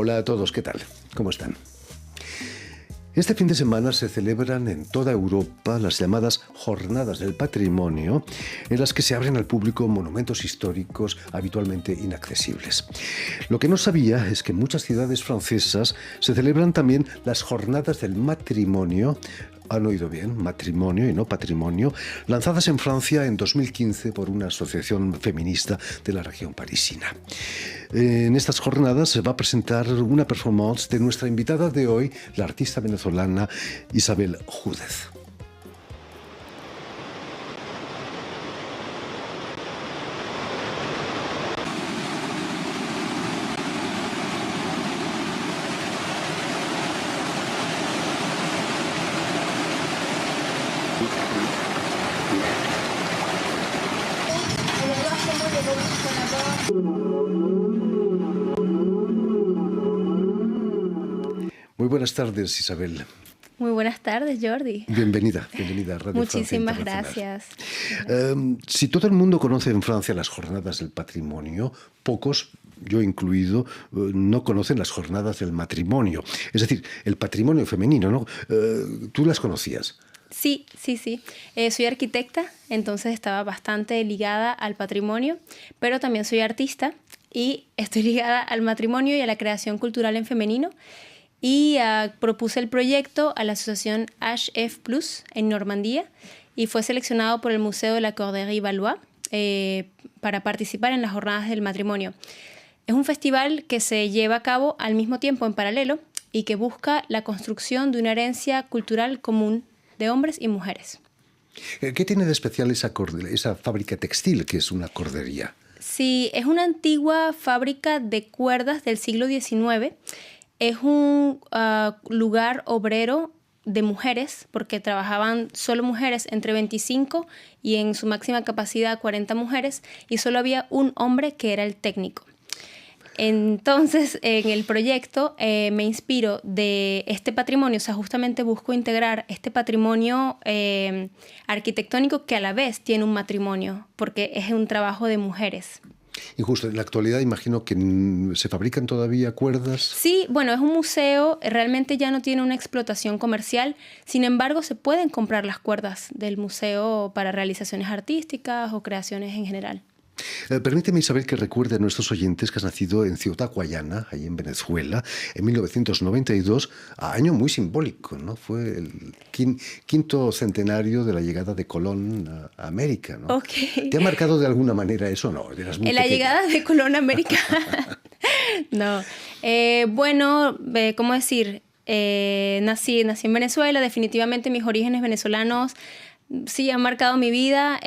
Hola a todos, ¿qué tal? ¿Cómo están? Este fin de semana se celebran en toda Europa las llamadas Jornadas del Patrimonio, en las que se abren al público monumentos históricos habitualmente inaccesibles. Lo que no sabía es que en muchas ciudades francesas se celebran también las Jornadas del Matrimonio, han oído bien, matrimonio y no patrimonio, lanzadas en Francia en 2015 por una asociación feminista de la región parisina. En estas jornadas se va a presentar una performance de nuestra invitada de hoy, la artista venezolana Isabel Júdez. Muy buenas tardes, Isabel. Muy buenas tardes, Jordi. Bienvenida a Radio Muchísimas Francia gracias. Si todo el mundo conoce en Francia las Jornadas del Patrimonio, pocos, yo incluido, no conocen las Jornadas del Matrimonio. Es decir, el patrimonio femenino, ¿no? ¿Tú las conocías? Sí. Soy arquitecta, entonces estaba bastante ligada al patrimonio, pero también soy artista y estoy ligada al matrimonio y a la creación cultural en femenino. Y propuse el proyecto a la asociación HF Plus en Normandía y fue seleccionado por el Museo de la Corderie Valois para participar en las Jornadas del Matrimonio. Es un festival que se lleva a cabo al mismo tiempo en paralelo y que busca la construcción de una herencia cultural común de hombres y mujeres. ¿Qué tiene de especial esa fábrica textil que es una cordería? Sí, es una antigua fábrica de cuerdas del siglo XIX. Es un lugar obrero de mujeres, porque trabajaban solo mujeres entre 25 y en su máxima capacidad 40 mujeres, y solo había un hombre que era el técnico. Entonces, en el proyecto me inspiro de este patrimonio, o sea, justamente busco integrar este patrimonio arquitectónico que a la vez tiene un matrimonio, porque es un trabajo de mujeres. Y justo en la actualidad imagino que se fabrican todavía cuerdas. Sí, bueno, es un museo, realmente ya no tiene una explotación comercial, sin embargo se pueden comprar las cuerdas del museo para realizaciones artísticas o creaciones en general. Permíteme, Isabel, que recuerde a nuestros oyentes que has nacido en Ciudad Guayana, ahí en Venezuela, en 1992, año muy simbólico, ¿no? Fue el quinto centenario de la llegada de Colón a América, ¿no? Okay. ¿Te ha marcado de alguna manera eso o no? Eras muy en la pequeña. Llegada de Colón a América. No. Bueno, ¿cómo decir? Nací en Venezuela, definitivamente mis orígenes venezolanos sí han marcado mi vida.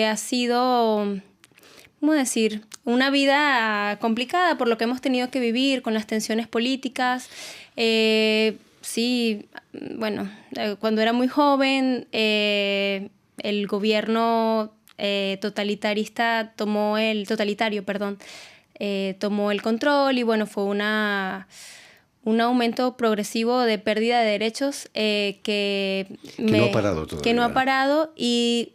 Ha sido, ¿cómo decir? Una vida complicada por lo que hemos tenido que vivir con las tensiones políticas. Sí, bueno, cuando era muy joven, el gobierno totalitario, tomó el control y bueno, fue un aumento progresivo de pérdida de derechos que no ha parado todavía. Que no ha parado y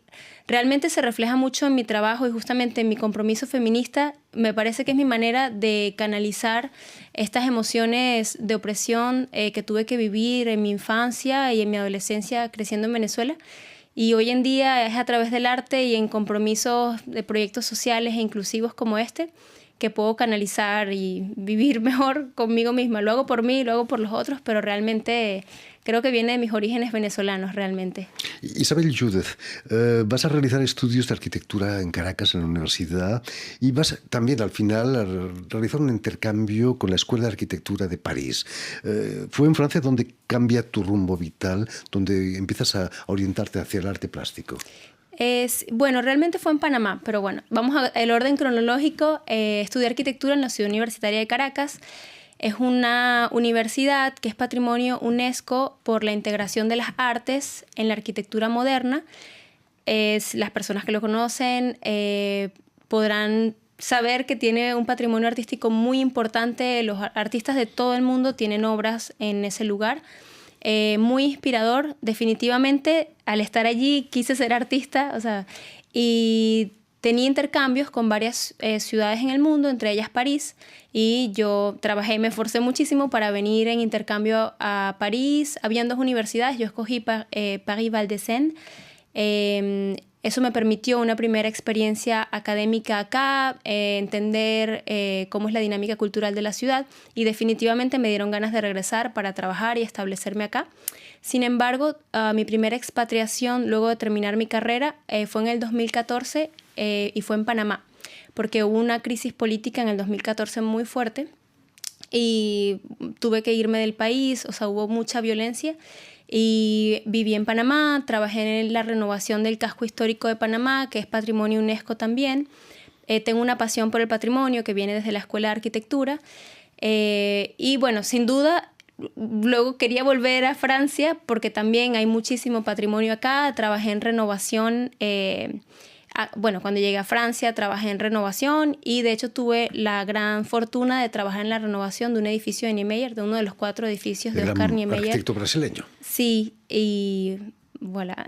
realmente se refleja mucho en mi trabajo y justamente en mi compromiso feminista. Me parece que es mi manera de canalizar estas emociones de opresión que tuve que vivir en mi infancia y en mi adolescencia creciendo en Venezuela. Y hoy en día es a través del arte y en compromisos de proyectos sociales e inclusivos como este que puedo canalizar y vivir mejor conmigo misma. Lo hago por mí, lo hago por los otros, pero realmente creo que viene de mis orígenes venezolanos, realmente. Isabel Júdez, vas a realizar estudios de arquitectura en Caracas, en la universidad, y vas también al final a realizar un intercambio con la Escuela de Arquitectura de París. ¿Fue en Francia donde cambia tu rumbo vital, donde empiezas a orientarte hacia el arte plástico? Bueno, realmente fue en Panamá, pero bueno, vamos al orden cronológico. Estudié arquitectura en la Ciudad Universitaria de Caracas. Es una universidad que es patrimonio UNESCO por la integración de las artes en la arquitectura moderna. Las personas que lo conocen podrán saber que tiene un patrimonio artístico muy importante. Los artistas de todo el mundo tienen obras en ese lugar. Muy inspirador, definitivamente. Al estar allí quise ser artista, y tenía intercambios con varias ciudades en el mundo, entre ellas París, y yo trabajé y me esforcé muchísimo para venir en intercambio a París. Habían 2 universidades, yo escogí Paris-Val de Seine. Eso me permitió una primera experiencia académica acá, entender cómo es la dinámica cultural de la ciudad, y definitivamente me dieron ganas de regresar para trabajar y establecerme acá. Sin embargo, mi primera expatriación luego de terminar mi carrera fue en el 2014 y fue en Panamá, porque hubo una crisis política en el 2014 muy fuerte y tuve que irme del país, o sea, hubo mucha violencia. Y viví en Panamá, trabajé en la renovación del casco histórico de Panamá, que es patrimonio UNESCO también. Tengo una pasión por el patrimonio que viene desde la Escuela de Arquitectura. Y bueno, sin duda, luego quería volver a Francia porque también hay muchísimo patrimonio acá. Trabajé en renovación. Bueno, cuando llegué a Francia trabajé en renovación y de hecho tuve la gran fortuna de trabajar en la renovación de un edificio de Niemeyer, de uno de los 4 edificios de Oscar Niemeyer. Arquitecto brasileño. Sí, y voilà.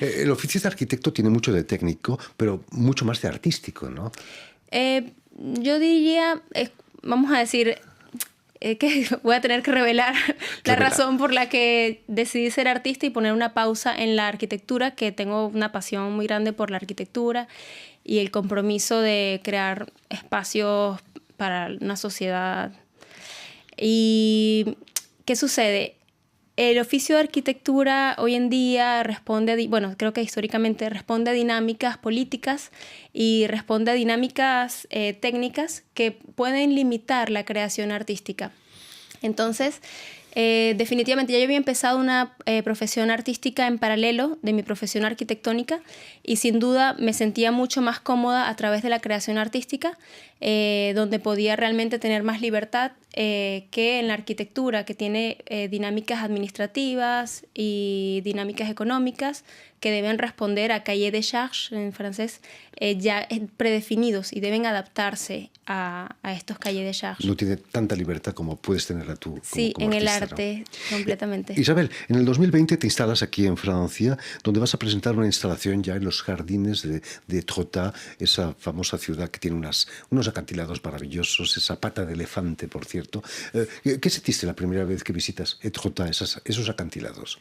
El oficio de arquitecto tiene mucho de técnico, pero mucho más de artístico, ¿no? Yo diría, vamos a decir, que voy a tener que revelar la razón por la que decidí ser artista y poner una pausa en la arquitectura, que tengo una pasión muy grande por la arquitectura y el compromiso de crear espacios para una sociedad. ¿Y qué sucede? El oficio de arquitectura hoy en día responde, bueno, creo que históricamente responde a dinámicas políticas y responde a dinámicas técnicas que pueden limitar la creación artística. Entonces, definitivamente ya yo había empezado una profesión artística en paralelo de mi profesión arquitectónica y sin duda me sentía mucho más cómoda a través de la creación artística, donde podía realmente tener más libertad que en la arquitectura, que tiene dinámicas administrativas y dinámicas económicas que deben responder a cahiers de charges, en francés, ya predefinidos y deben adaptarse a estos cahiers de charges. No tiene tanta libertad como puedes tenerla tú sí, como en artista, el arte, ¿no? Completamente. Isabel, en el 2020 te instalas aquí en Francia, donde vas a presentar una instalación ya en los jardines de Etretat, esa famosa ciudad que tiene unos acantilados maravillosos, esa pata de elefante, por cierto. ¿Qué sentiste la primera vez que visitas Etretat, esos acantilados?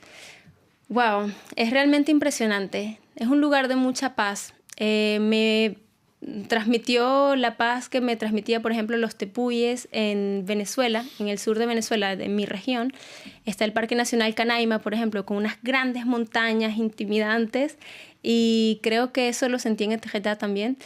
Wow, es realmente impresionante. Es un lugar de mucha paz. Me transmitió la paz que me transmitía, por ejemplo, los tepuyes en Venezuela, en el sur de Venezuela, en mi región. Está el Parque Nacional Canaima, por ejemplo, con unas grandes montañas intimidantes, y creo que eso lo sentí en Etretat también.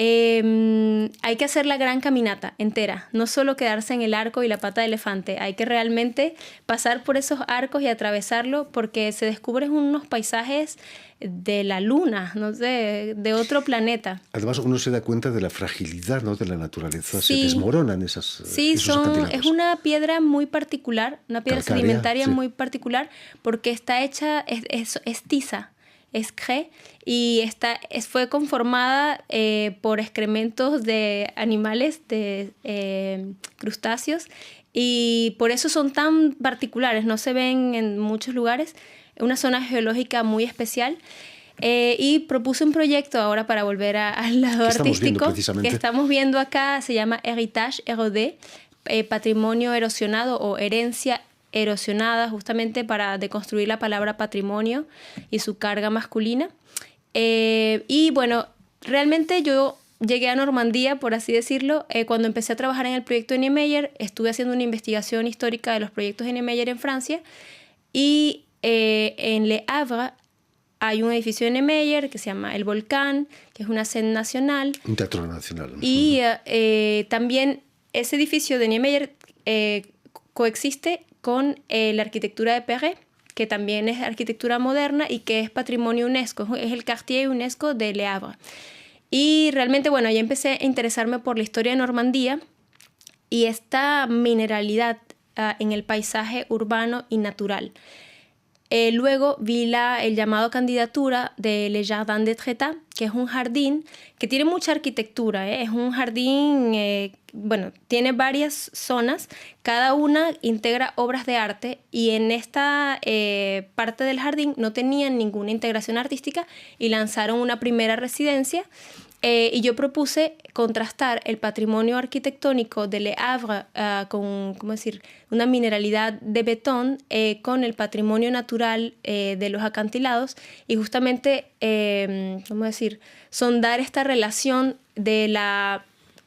Hay que hacer la gran caminata entera, no solo quedarse en el arco y la pata de elefante, hay que realmente pasar por esos arcos y atravesarlo, porque se descubren unos paisajes de la luna, no sé, de otro planeta. Además uno se da cuenta de la fragilidad, ¿no?, de la naturaleza. Sí. Se desmoronan esos acantilados. Es una piedra muy particular, una piedra Calcárea, sedimentaria sí. muy particular, porque está hecha, es tiza, es crée, y fue conformada por excrementos de animales, de crustáceos, y por eso son tan particulares, no se ven en muchos lugares, una zona geológica muy especial. Y propuse un proyecto ahora para volver al lado artístico que estamos viendo acá, se llama Héritage Érodé, patrimonio erosionado o herencia erosionada, justamente para deconstruir la palabra patrimonio y su carga masculina. Y bueno, realmente yo llegué a Normandía, por así decirlo, cuando empecé a trabajar en el proyecto de Niemeyer. Estuve haciendo una investigación histórica de los proyectos de Niemeyer en Francia, y en Le Havre hay un edificio de Niemeyer que se llama El Volcán, que es una scène nacional. Un teatro nacional. Y también ese edificio de Niemeyer coexiste con la arquitectura de Perret, que también es arquitectura moderna y que es patrimonio UNESCO, es el Quartier UNESCO de Le Havre. Y realmente, bueno, ya empecé a interesarme por la historia de Normandía y esta mineralidad en el paisaje urbano y natural. Luego vi el llamado candidatura de Le Jardin d'Etretat, que es un jardín que tiene mucha arquitectura, Es un jardín, bueno, tiene varias zonas, cada una integra obras de arte, y en esta parte del jardín no tenían ninguna integración artística y lanzaron una primera residencia Y yo propuse contrastar el patrimonio arquitectónico de Le Havre con, ¿cómo decir?, una mineralidad de betón con el patrimonio natural de los acantilados y justamente, ¿cómo decir?, sondar esta relación de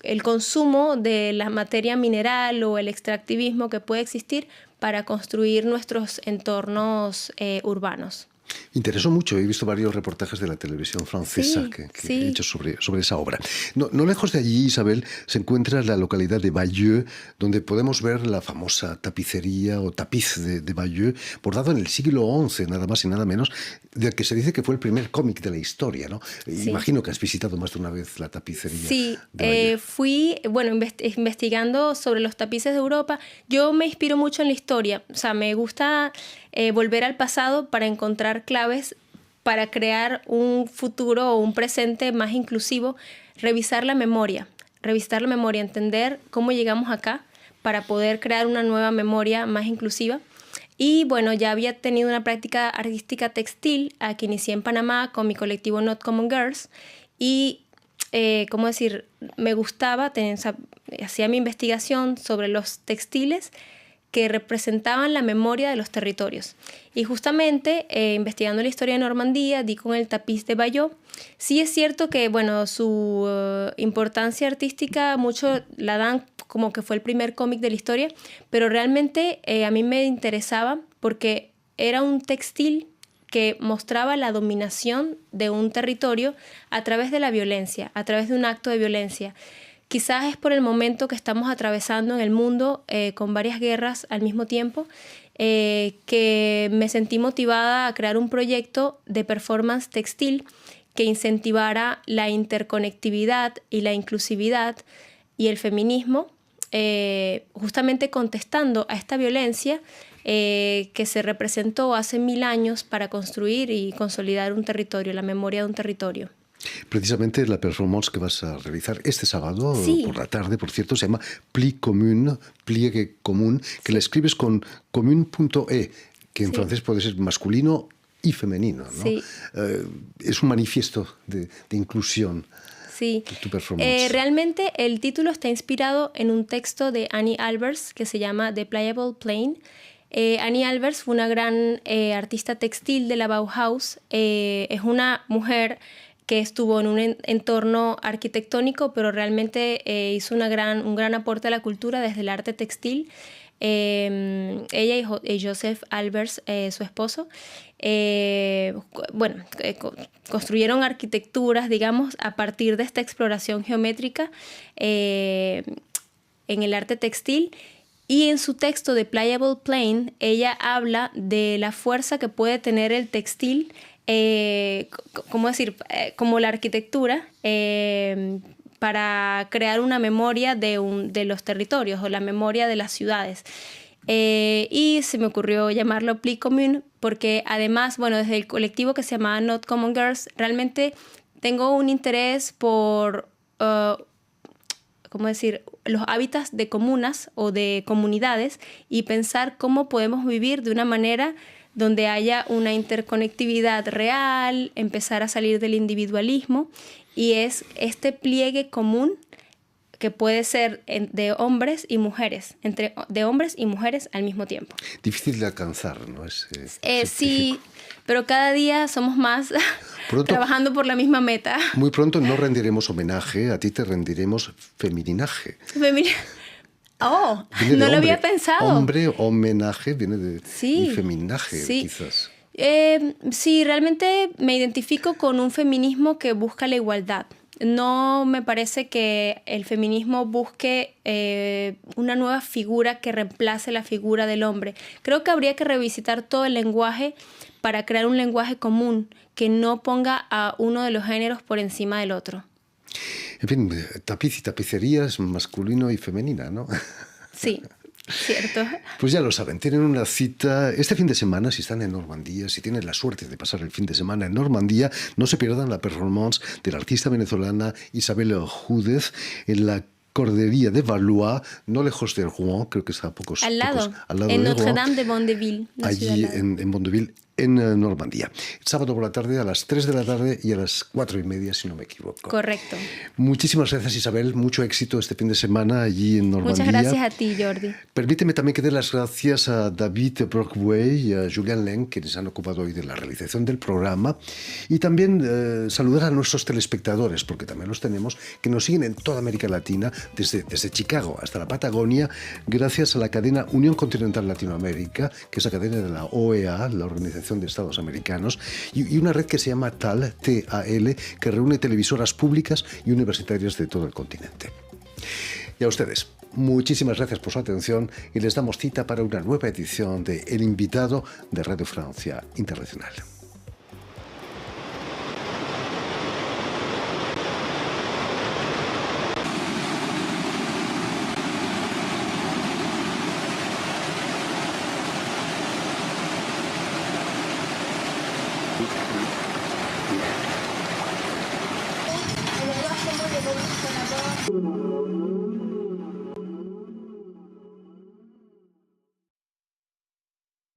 el consumo de la materia mineral o el extractivismo que puede existir para construir nuestros entornos urbanos. Interesó mucho, he visto varios reportajes de la televisión francesa que he hecho sobre esa obra. No lejos de allí, Isabel, se encuentra la localidad de Bayeux, donde podemos ver la famosa tapicería o tapiz de Bayeux, bordado en el siglo XI, nada más y nada menos, del que se dice que fue el primer cómic de la historia, ¿no? Sí. Imagino que has visitado más de una vez la tapicería. Sí, de Bayeux. fui, bueno, investigando sobre los tapices de Europa. Yo me inspiro mucho en la historia, o sea, me gusta volver al pasado para encontrar claves para crear un futuro o un presente más inclusivo, revisar la memoria, entender cómo llegamos acá para poder crear una nueva memoria más inclusiva. Y bueno, ya había tenido una práctica artística textil que inicié en Panamá con mi colectivo Not Common Girls y, ¿cómo decir?, me gustaba, hacía mi investigación sobre los textiles que representaban la memoria de los territorios. Y justamente, investigando la historia de Normandía, di con el tapiz de Bayeux. Sí es cierto que, bueno, su importancia artística mucho la dan como que fue el primer cómic de la historia, pero realmente a mí me interesaba porque era un textil que mostraba la dominación de un territorio a través de la violencia, a través de un acto de violencia. Quizás es por el momento que estamos atravesando en el mundo con varias guerras al mismo tiempo, que me sentí motivada a crear un proyecto de performance textil que incentivara la interconectividad y la inclusividad y el feminismo, justamente contestando a esta violencia que se representó hace 1000 años para construir y consolidar un territorio, la memoria de un territorio. Precisamente la performance que vas a realizar este sábado por la tarde, por cierto, se llama Pli Commun, pliegue común, que la escribes con commun.e, que en francés puede ser masculino y femenino, ¿no? Sí. Es un manifiesto de inclusión. Sí, tu performance. Realmente el título está inspirado en un texto de Annie Albers que se llama The Pliable Plane. Annie Albers fue una gran artista textil de la Bauhaus. Es una mujer que estuvo en un entorno arquitectónico, pero realmente hizo un gran aporte a la cultura desde el arte textil. Ella y Joseph Albers, su esposo, construyeron arquitecturas, digamos, a partir de esta exploración geométrica en el arte textil. Y en su texto de Pliable Plane, ella habla de la fuerza que puede tener el textil, como la arquitectura, para crear una memoria de los territorios o la memoria de las ciudades. Y se me ocurrió llamarlo Pli Commun porque además, bueno, desde el colectivo que se llamaba Not Common Girls, realmente tengo un interés por, los hábitats de comunas o de comunidades y pensar cómo podemos vivir de una manera donde haya una interconectividad real, empezar a salir del individualismo, y es este pliegue común que puede ser de hombres y mujeres, de hombres y mujeres al mismo tiempo. Difícil de alcanzar, ¿no? Sí, pero cada día somos más trabajando por la misma meta. Muy pronto no rendiremos homenaje, a ti te rendiremos femininaje. Oh, no lo había pensado. Hombre, homenaje, viene de sí, y feminaje, sí. quizás. Sí, realmente me identifico con un feminismo que busca la igualdad. No me parece que el feminismo busque una nueva figura que reemplace la figura del hombre. Creo que habría que revisitar todo el lenguaje para crear un lenguaje común que no ponga a uno de los géneros por encima del otro. En fin, tapiz y tapicerías, masculino y femenina, ¿no? Sí, cierto. Pues ya lo saben, tienen una cita este fin de semana, si están en Normandía, si tienen la suerte de pasar el fin de semana en Normandía, no se pierdan la performance de la artista venezolana Isabel Júdez en la Cordería de Valois, no lejos de Rouen, creo que está a pocos... Al lado en Notre-Dame de Bondeville. Allí en Bondeville. en Normandía. Sábado por la tarde a las 3 de la tarde y a las 4:30, si no me equivoco. Correcto. Muchísimas gracias, Isabel. Mucho éxito este fin de semana allí en Normandía. Muchas gracias a ti, Jordi. Permíteme también que dé las gracias a David Brockway y a Julian Len, quienes han ocupado hoy de la realización del programa. Y también saludar a nuestros telespectadores, porque también los tenemos, que nos siguen en toda América Latina, desde Chicago hasta la Patagonia, gracias a la cadena Unión Continental Latinoamérica, que es la cadena de la OEA, la Organización de Estados Americanos, y una red que se llama TAL, T-A-L, que reúne televisoras públicas y universitarias de todo el continente. Y a ustedes, muchísimas gracias por su atención y les damos cita para una nueva edición de El Invitado de Radio Francia Internacional. Thank you.